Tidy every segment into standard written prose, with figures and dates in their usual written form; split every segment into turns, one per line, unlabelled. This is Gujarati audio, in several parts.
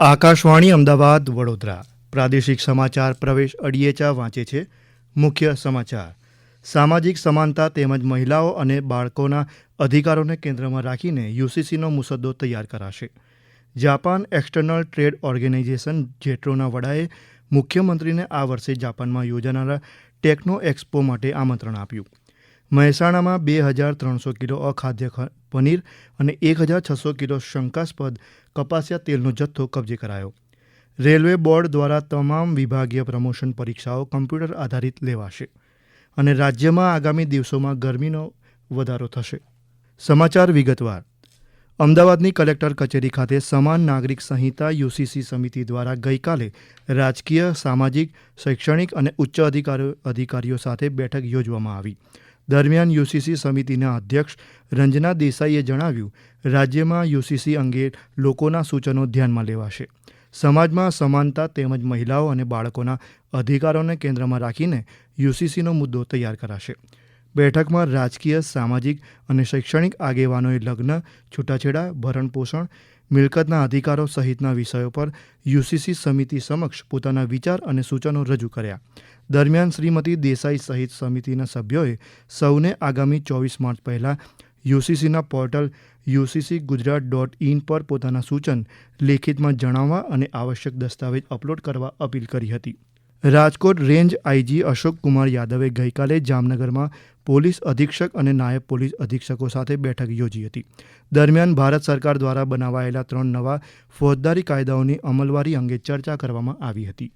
આકાશવાણી અમદાવાદ વડોદરા પ્રાદેશિક સમાચાર પ્રવેશ અડિયેચા વાંચે છે. મુખ્ય સમાચાર. સામાજિક સમાનતા તેમજ મહિલાઓ અને બાળકોના અધિકારોને કેન્દ્રમાં રાખીને યુસીસીનો મુસદ્દો તૈયાર કરાશે. જાપાન એક્સટર્નલ ટ્રેડ ઓર્ગેનાઇઝેશન જેટ્રોના વડાએ મુખ્યમંત્રીને આ વર્ષે જાપાનમાં યોજાનારા ટેકનો એક્સપો માટે આમંત્રણ આપ્યું. મહેસાણામાં 2300 કિલો અખાદ્ય પનીર અને 1600 કિલો શંકાસ્પદ કપાસિયા તેલનો જથ્થો કબજે કરાયો. રેલવે બોર્ડ દ્વારા તમામ વિભાગીય પ્રમોશન પરીક્ષાઓ કમ્પ્યુટર આધારિત લેવાશે અને રાજ્યમાં આગામી દિવસોમાં ગરમીનો વધારો થશે. સમાચાર વિગતવાર. અમદાવાદની કલેક્ટર કચેરી ખાતે સમાન નાગરિક સંહિતા યુસીસી સમિતિ દ્વારા ગઈકાલે રાજકીય, સામાજિક, શૈક્ષણિક અને ઉચ્ચ અધિકારીઓ સાથે બેઠક યોજવામાં આવી. દરમિયાન યુસીસી સમિતિના અધ્યક્ષ રંજના દેસાઈએ જણાવ્યું, રાજ્યમાં યુસીસી અંગે લોકોના સૂચનો ધ્યાનમાં લેવાશે. સમાજમાં સમાનતા તેમજ મહિલાઓ અને બાળકોના અધિકારોને કેન્દ્રમાં રાખીને યુસીસીનો મુદ્દો તૈયાર કરાશે. બેઠકમાં રાજકીય, સામાજિક અને શૈક્ષણિક આગેવાનોએ લગ્ન, છૂટાછેડા, ભરણપોષણ, મિલકતના અધિકારો સહિતના વિષયો પર યુસીસી સમિતિ સમક્ષ પોતાના વિચાર અને સૂચનો રજૂ કર્યા. દરમિયાન શ્રીમતી દેસાઈ સહિત સમિતિના સભ્યોએ સૌને આગામી 24 માર્ચ પહેલાં યુસીસીના પોર્ટલ uccgujarat.in પર પોતાના સૂચન લેખિતમાં જણાવવા અને આવશ્યક દસ્તાવેજ અપલોડ કરવા અપીલ કરી હતી. રાજકોટ રેન્જ આઈજી અશોક કુમાર યાદવે ગઈકાલે જામનગરમાં પોલીસ અધિક્ષક અને નાયબ પોલીસ અધિક્ષકો સાથે બેઠક યોજી હતી. દરમિયાન ભારત સરકાર દ્વારા બનાવાયેલા 3 નવા ફોજદારી કાયદાઓની અમલવારી અંગે ચર્ચા કરવામાં આવી હતી.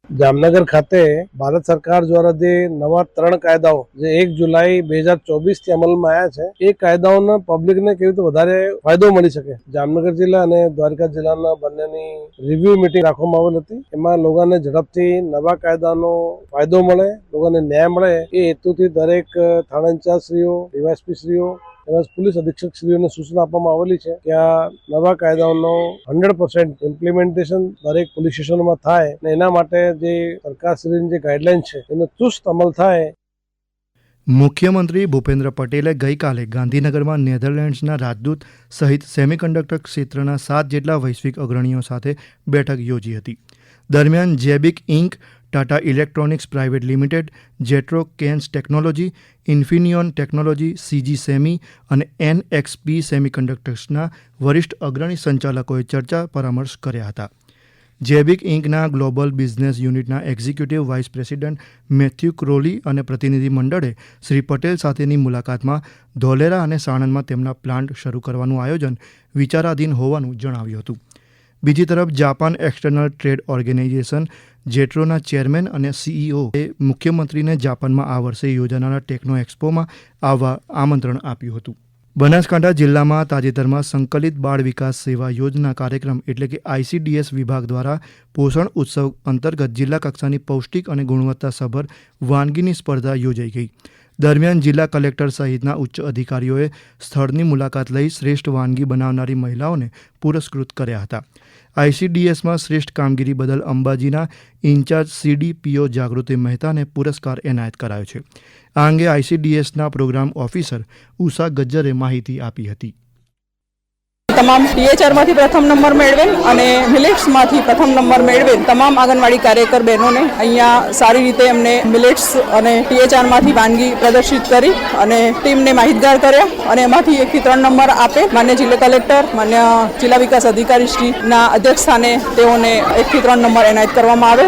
જામનગર ખાતે ભારત સરકાર દ્વારા જે નવા 3 કાયદાઓ જે 1 જુલાઈ 2024 થી અમલમાં આવ્યા છે, એ કાયદાઓનો પબ્લિકને કેવી રીતે વધારે ફાયદો મળી શકે. જામનગર જિલ્લા અને દ્વારકા જિલ્લાના બંનેની રિવ્યુ મીટિંગ રાખવામાં આવેલ હતી. એમાં લોકોને ઝડપથી નવા કાયદાનો ફાયદો મળે, લોકોને ન્યાય મળે, એ હેતુથી દરેક થાણા ઇન્ચાર્જશ્રીઓ, ડીવાયએસપી શ્રીઓ તેમજ પોલીસ અધિક્ષક શ્રીઓને સૂચના આપવામાં આવેલી છે કે આ નવા કાયદાઓનો 100% ઇમ્પ્લિમેન્ટેશન દરેક પોલીસ સ્ટેશનોમાં થાય અને એના માટે જે સરકારશ્રીની જે ગાઈડલાઈન છે એનો ચુસ્ત અમલ થાય.
મુખ્યમંત્રી ભૂપેન્દ્ર પટેલે ગઈકાલે ગાંધીનગરમાં નેધરલેન્ડ્સના રાજદૂત સહિત સેમિકન્ડક્ટર ક્ષેત્રના 7 જેટલા વૈશ્વિક અગ્રણીઓ સાથે બેઠક યોજી હતી. દરમિયાન JBIC Inc, Tata electronics private limited, JETRO Kaynes technology, Infineon technology, CG semi અને એનએક્સપી સેમિકન્ડક્ટર્સના વરિષ્ઠ અગ્રણી સંચાલકોએ ચર્ચા પરામર્શ કર્યા હતા. જેબિક ઇન્કના ગ્લોબલ બિઝનેસ યુનિટના executive vice president Matthew Crawley અને પ્રતિનિધિ મંડળે શ્રી પટેલ સાથેની મુલાકાતમાં ધોલેરા અને સાણંદમાં તેમના પ્લાન્ટ શરૂ કરવાનું આયોજન વિચારાધીન હોવાનું જણાવ્યું હતું. બીજી તરફ જાપાન એક્સટર્નલ ટ્રેડ ઓર્ગેનાઇઝેશન જેટ્રોના ચેરમેન અને સીઈઓએ મુખ્યમંત્રીને જાપાનમાં આ વર્ષે યોજાનારા ટેકનો એક્સપોમાં આવવા આમંત્રણ આપ્યું હતું. બનાસકાંઠા જિલ્લામાં તાજેતરમાં સંકલિત બાળ વિકાસ સેવા યોજના કાર્યક્રમ એટલે કે ICDS વિભાગ દ્વારા પોષણ ઉત્સવ અંતર્ગત જિલ્લા કક્ષાની પૌષ્ટિક અને ગુણવત્તાસભર વાનગીની સ્પર્ધા યોજાઈ ગઈ. દરમિયાન જિલ્લા કલેક્ટર સહિતના ઉચ્ચ અધિકારીઓએ સ્થળની મુલાકાત લઈ શ્રેષ્ઠ વાનગી બનાવનારી મહિલાઓને પુરસ્કૃત કર્યા હતા. ICDSમાં શ્રેષ્ઠ કામગીરી બદલ અંબાજીના ઇન્ચાર્જ CDPO જાગૃતિ મહેતાને પુરસ્કાર એનાયત કરાયો છે. આ અંગે ICDSના પ્રોગ્રામ ઓફિસર ઉષા ગજ્જરે માહિતી આપી હતી.
તમામ THRમાંથી પ્રથમ નંબર મેળવેલ અને મિલેટ્સમાંથી પ્રથમ નંબર મેળવેલ તમામ આંગણવાડી કાર્યકર બહેનોને અહીંયા સારી રીતે એમને મિલેટ્સ અને THRમાંથી વાનગી પ્રદર્શિત કરી અને ટીમને માહિતગાર કર્યા અને એમાંથી 1 થી 3 નંબર આપે માન્ય જિલ્લા કલેક્ટર, માન્ય જિલ્લા વિકાસ અધિકારી શ્રીના અધ્યક્ષ સ્થાને તેઓને 1 થી 3 નંબર એનાયત કરવામાં આવે.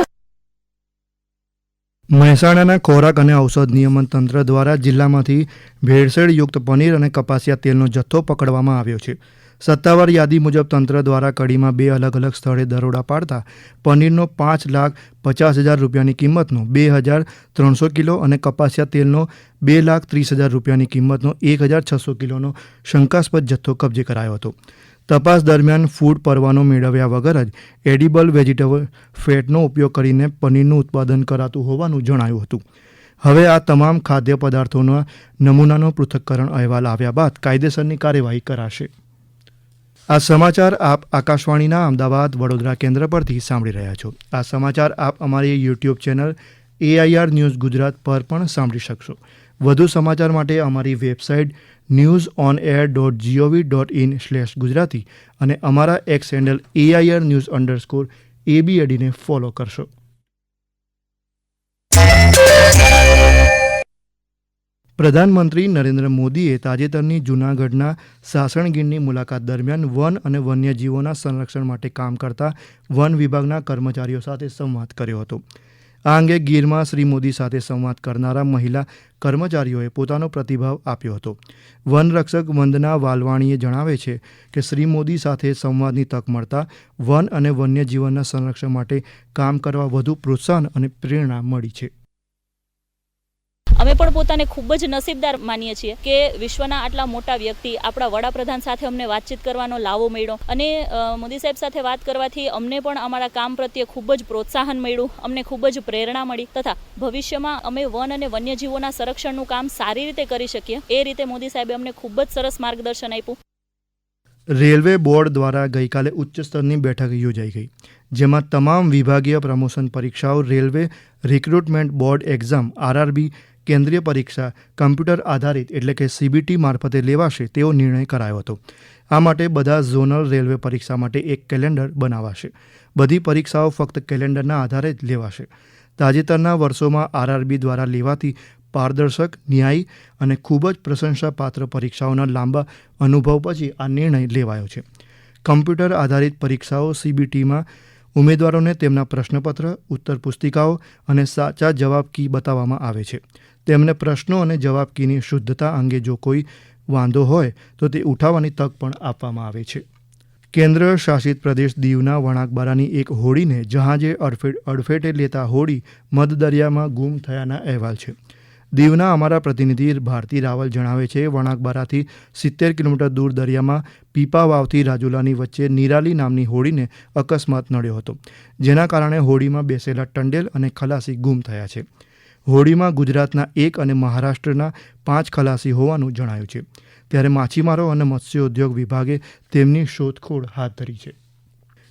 મહેસાણાના ખોરાક અને ઔષધ નિયમન તંત્ર દ્વારા જિલ્લામાંથી ભેળસેળયુક્ત પનીર અને કપાસિયા તેલનો જથ્થો પકડવામાં આવ્યો છે. સત્તાવાર યાદી મુજબ તંત્ર દ્વારા કડીમાં 2 અલગ અલગ સ્થળે દરોડા પાડતા પનીરનો 5,50,000 રૂપિયાની કિંમતનો 2,300 કિલો અને કપાસિયા તેલનો 2,30,000 રૂપિયાની કિંમતનો 1,600 કિલોનો શંકાસ્પદ જથ્થો કબજે કરાયો હતો. તપાસ દરમિયાન ફૂડ પરવાનો મેળવ્યા વગર જ એડિબલ વેજીટેબલ ફેટનો ઉપયોગ કરીને પનીરનું ઉત્પાદન કરાતું હોવાનું જણાયું હતું. હવે આ તમામ ખાદ્ય પદાર્થોના નમૂનાનો પૃથ્થકરણ અહેવાલ આવ્યા બાદ કાયદેસરની કાર્યવાહી કરાશે. આ સમાચાર આપ આકાશવાણીના અમદાવાદ વડોદરા કેન્દ્ર પરથી સાંભળી રહ્યા છો. આ સમાચાર આપ અમારી YouTube channel AIR news Gujarat પર પણ સાંભળી શકશો. વધુ સમાચાર માટે અમારી વેબસાઇટ newsonair.gov.in/gujarati અને અમારા એક્સ હેન્ડલ AIR_news_ABAD ને ફોલો કરશો. પ્રધાનમંત્રી નરેન્દ્ર મોદીએ તાજેતરની જૂનાગઢના સાસણગીરની મુલાકાત દરમિયાન વન અને વન્યજીવોના સંરક્ષણ માટે કામ કરતા વન વિભાગના કર્મચારીઓ સાથે સંવાદ કર્યો હતો. આ અંગે ગીરમાં શ્રી મોદી સાથે સંવાદ કરનારા મહિલા કર્મચારીઓએ પોતાનો પ્રતિભાવ આપ્યો હતો. વનરક્ષક વંદના વાલવાણીએ જણાવે છે કે શ્રી મોદી સાથે સંવાદની તક મળતા વન અને વન્યજીવનના સંરક્ષણ માટે કામ કરવા વધુ પ્રોત્સાહન અને પ્રેરણા મળી છે.
અમે પણ પોતાને ખૂબ જ નસીબદાર માનીએ છીએ કે વિશ્વના આટલા મોટા વ્યક્તિ આપણા વડાપ્રધાન સાથે અમને વાતચીત કરવાનો લાવો મળ્યો અને મોદી સાહેબ સાથે વાત કરવાથી અમને પણ અમારા કામ પ્રત્યે ખૂબ જ પ્રોત્સાહન મળ્યું, અમને ખૂબ જ પ્રેરણા મળી તથા ભવિષ્યમાં અમે વન અને વન્યજીવોના સંરક્ષણનું કામ સારી રીતે કરી શકીએ એ રીતે મોદી સાહેબે અમને ખૂબ જ સરસ માર્ગદર્શન આપ્યું.
રેલવે બોર્ડ દ્વારા ગઈકાલે ઉચ્ચ સ્તરની બેઠક યોજાઈ ગઈ, જેમાં તમામ વિભાગીય પ્રમોશન પરીક્ષાઓ railway recruitment board exam RRB કેન્દ્રીય પરીક્ષા કમ્પ્યુટર આધારિત એટલે કે CBT મારફતે લેવાશે તેવો નિર્ણય કરાયો હતો. આ માટે બધા ઝોનલ રેલવે પરીક્ષા માટે એક કેલેન્ડર બનાવાશે. બધી પરીક્ષાઓ ફક્ત કેલેન્ડરના આધારે જ લેવાશે. તાજેતરના વર્ષોમાં RRB દ્વારા લેવાતી પારદર્શક, ન્યાયી અને ખૂબ જ પ્રશંસાપાત્ર પરીક્ષાઓના લાંબા અનુભવ પછી આ નિર્ણય લેવાયો છે. કમ્પ્યુટર આધારિત પરીક્ષાઓ CBTમાં ઉમેદવારોને તેમના પ્રશ્નપત્ર, ઉત્તર પુસ્તિકાઓ અને સાચા જવાબ કી બતાવવામાં આવે છે. તેમને પ્રશ્નો અને જવાબ કીની શુદ્ધતા અંગે જો કોઈ વાંધો હોય તો તે ઉઠાવવાની તક પણ આપવામાં આવે છે. કેન્દ્ર શાસિત પ્રદેશ દીવના વણાકબારાની એક હોડીને જહાજે અડફેટે લેતા હોડી મધદરિયામાં ગુમ થયાના અહેવાલ છે. દીવના અમારા પ્રતિનિધિ ભારતી રાવલ જણાવે છે, વણાકબારાથી 70 કિલોમીટર દૂર દરિયામાં પીપા વાવથી રાજુલાની વચ્ચે નિરાલી નામની હોડીને અકસ્માત નડ્યો હતો, જેના કારણે હોડીમાં બેસેલા ટંડેલ અને ખલાસી ગુમ થયા છે. હોડીમાં ગુજરાતના 1 અને મહારાષ્ટ્રના 5 ખલાસી હોવાનું જણાયું છે. ત્યારે માછીમારો અને મત્સ્યોદ્યોગ વિભાગે તેમની શોધખોળ હાથ ધરી છે.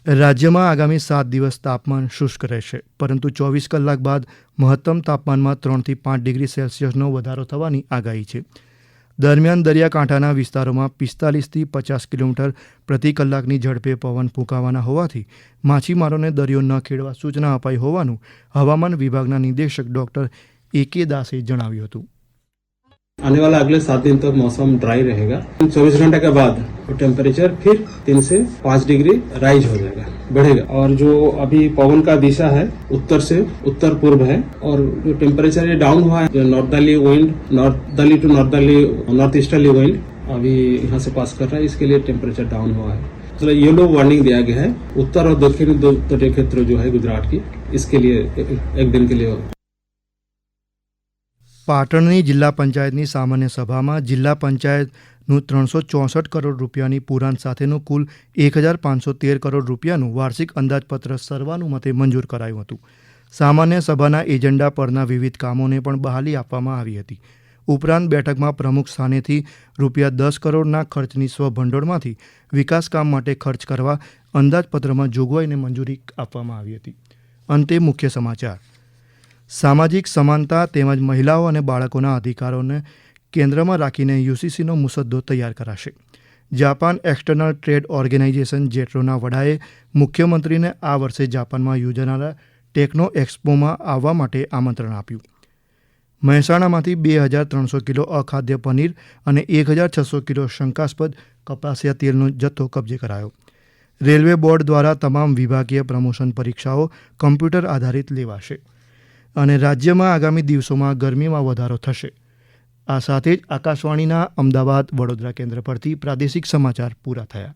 રાજ્યમાં આગામી 7 દિવસ તાપમાન શુષ્ક રહેશે, પરંતુ 24 કલાક બાદ મહત્તમ તાપમાનમાં 3 થી 5 ડિગ્રી સેલ્સિયસનો વધારો થવાની આગાહી છે. દરમિયાન દરિયાકાંઠાના વિસ્તારોમાં 45 થી 50 કિલોમીટર પ્રતિ કલાકની ઝડપે પવન ફૂંકાવાના હોવાથી માછીમારોને દરિયો ન ખેડવા સૂચના અપાઈ હોવાનું હવામાન વિભાગના નિદેશક ડોક્ટર AK દાસે જણાવ્યું હતું.
आने वाला अगले 7 दिन तक मौसम ड्राई रहेगा. 24 घंटे के बाद टेम्परेचर फिर 3 से 5 डिग्री राइज हो जाएगा, बढ़ेगा. और जो अभी पवन का दिशा है उत्तर से उत्तर पूर्व है और जो टेम्परेचर ये डाउन हुआ है, जो northerly wind, northerly to north easterly wind अभी यहाँ से पास कर रहा है, इसके लिए टेम्परेचर डाउन हुआ है. तो येलो वार्निंग दिया गया है उत्तर और दक्षिणी दो तटीय क्षेत्र जो है गुजरात की, इसके लिए एक दिन के लिए.
પાટણની જિલ્લા પંચાયતની સામાન્ય સભામાં જિલ્લા પંચાયતનું 364 કરોડ રૂપિયાની પુરાણ સાથેનું કુલ 1513 કરોડ રૂપિયાનું વાર્ષિક અંદાજપત્ર સર્વાનુમતે મંજૂર કરાયું હતું. સામાન્ય સભાના એજન્ડા પરના વિવિધ કામોને પણ બહાલી આપવામાં આવી હતી. ઉપરાંત બેઠકમાં પ્રમુખ સ્થાનેથી ₹10 કરોડના ખર્ચની સ્વભંડોળમાંથી વિકાસ કામ માટે ખર્ચ કરવા અંદાજપત્રમાં જોગવાઈને મંજૂરી આપવામાં આવી હતી. અંતે મુખ્ય સમાચાર. સામાજિક સમાનતા તેમજ મહિલાઓ અને બાળકોના અધિકારોને કેન્દ્રમાં રાખીને UCCનો મુસદ્દો તૈયાર કરાશે. જાપાન એક્સટર્નલ ટ્રેડ ઓર્ગેનાઇઝેશન જેટ્રોના વડાએ મુખ્યમંત્રીને આ વર્ષે જાપાનમાં યોજાનારા ટેકનો એક્સપોમાં આવવા માટે આમંત્રણ આપ્યું. મહેસાણામાંથી 2300 કિલો અખાદ્ય પનીર અને 1600 કિલો શંકાસ્પદ કપાસિયા તેલનો જથ્થો કબજે કરાયો. રેલવે બોર્ડ દ્વારા તમામ વિભાગીય પ્રમોશન પરીક્ષાઓ કમ્પ્યુટર આધારિત લેવાશે અને રાજ્યમાં આગામી દિવસોમાં ગરમીમાં વધારો થશે. આ સાથે જ આકાશવાણીના અમદાવાદ વડોદરા કેન્દ્ર પરથી પ્રાદેશિક સમાચાર પૂરા થયા.